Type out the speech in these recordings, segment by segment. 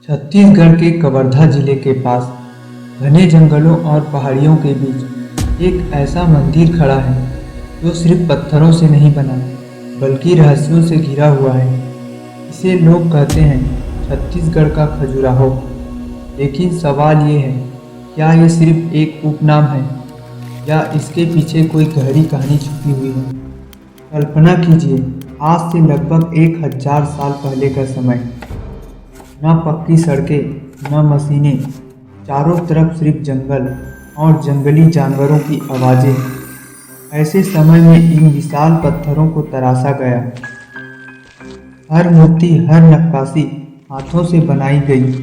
छत्तीसगढ़ के कवर्धा जिले के पास घने जंगलों और पहाड़ियों के बीच एक ऐसा मंदिर खड़ा है जो सिर्फ पत्थरों से नहीं बना बल्कि रहस्यों से घिरा हुआ है। इसे लोग कहते हैं छत्तीसगढ़ का खजुराहो। लेकिन सवाल ये है, क्या ये सिर्फ एक उपनाम है या इसके पीछे कोई गहरी कहानी छुपी हुई है। कल्पना कीजिए, आज से लगभग 1000 साल पहले का समय। न पक्की सड़कें, न मशीनें, चारों तरफ सिर्फ जंगल और जंगली जानवरों की आवाज़ें। ऐसे समय में इन विशाल पत्थरों को तराशा गया। हर मूर्ति, हर नक्काशी हाथों से बनाई गई।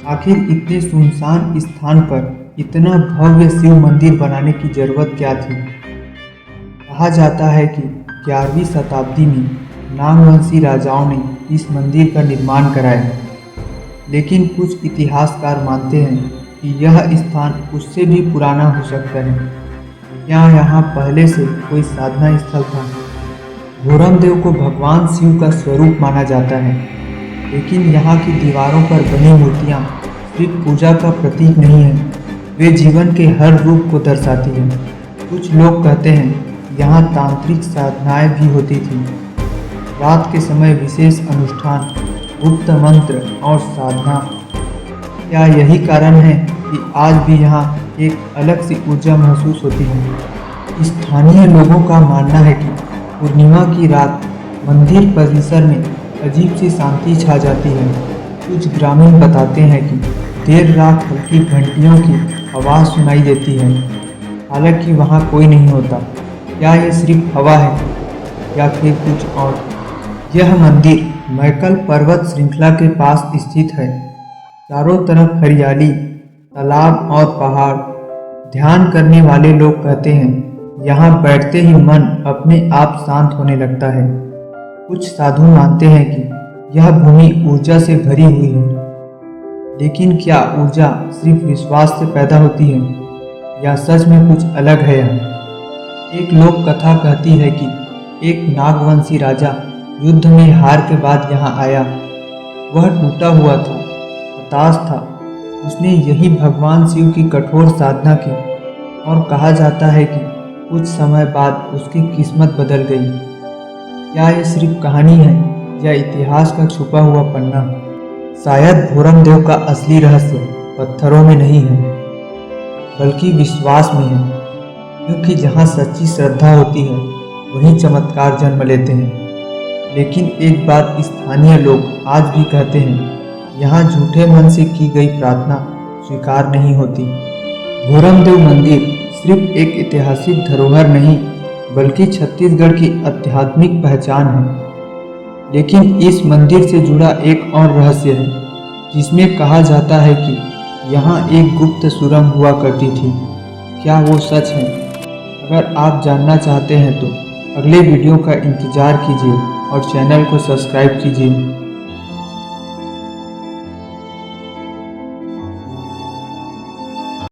आखिर इतने सुनसान स्थान पर इतना भव्य शिव मंदिर बनाने की जरूरत क्या थी। कहा जाता है कि 11वीं शताब्दी में नागवंशी राजाओं ने इस मंदिर का निर्माण कराया, लेकिन कुछ इतिहासकार मानते हैं कि यह स्थान उससे भी पुराना हो सकता है। क्या यहाँ पहले से कोई साधना स्थल था। भोरमदेव को भगवान शिव का स्वरूप माना जाता है, लेकिन यहाँ की दीवारों पर बनी मूर्तियाँ सिर्फ पूजा का प्रतीक नहीं है, वे जीवन के हर रूप को दर्शाती हैं। कुछ लोग कहते हैं यहाँ तांत्रिक साधनाएं भी होती थी। रात के समय विशेष अनुष्ठान, गुप्त मंत्र और साधना। क्या यही कारण है कि आज भी यहाँ एक अलग सी ऊर्जा महसूस होती है। स्थानीय लोगों का मानना है कि पूर्णिमा की रात मंदिर परिसर में अजीब सी शांति छा जाती है। कुछ ग्रामीण बताते हैं कि देर रात हल्की घंटियों की आवाज़ सुनाई देती है, हालांकि वहाँ कोई नहीं होता। क्या ये सिर्फ हवा है या फिर कुछ और। यह मंदिर मैकल पर्वत श्रृंखला के पास स्थित है। चारों तरफ हरियाली, तालाब और पहाड़। ध्यान करने वाले लोग कहते हैं यहाँ बैठते ही मन अपने आप शांत होने लगता है। कुछ साधु मानते हैं कि यह भूमि ऊर्जा से भरी हुई है। लेकिन क्या ऊर्जा सिर्फ विश्वास से पैदा होती है या सच में कुछ अलग है यहाँ। एक लोक कथा कहती है कि एक नागवंशी राजा युद्ध में हार के बाद यहाँ आया। वह टूटा हुआ था, हताश था। उसने यही भगवान शिव की कठोर साधना की और कहा जाता है कि कुछ समय बाद उसकी किस्मत बदल गई। क्या ये सिर्फ कहानी है या इतिहास का छुपा हुआ पन्ना। शायद भोरमदेव का असली रहस्य पत्थरों में नहीं है बल्कि विश्वास में है, क्योंकि जहाँ सच्ची श्रद्धा होती है वहीं चमत्कार जन्म लेते हैं। लेकिन एक बात स्थानीय लोग आज भी कहते हैं, यहाँ झूठे मन से की गई प्रार्थना स्वीकार नहीं होती। भोरमदेव मंदिर सिर्फ एक ऐतिहासिक धरोहर नहीं बल्कि छत्तीसगढ़ की आध्यात्मिक पहचान है। लेकिन इस मंदिर से जुड़ा एक और रहस्य है, जिसमें कहा जाता है कि यहाँ एक गुप्त सुरंग हुआ करती थी। क्या वो सच है? अगर आप जानना चाहते हैं तो अगले वीडियो का इंतज़ार कीजिए और चैनल को सब्सक्राइब कीजिए।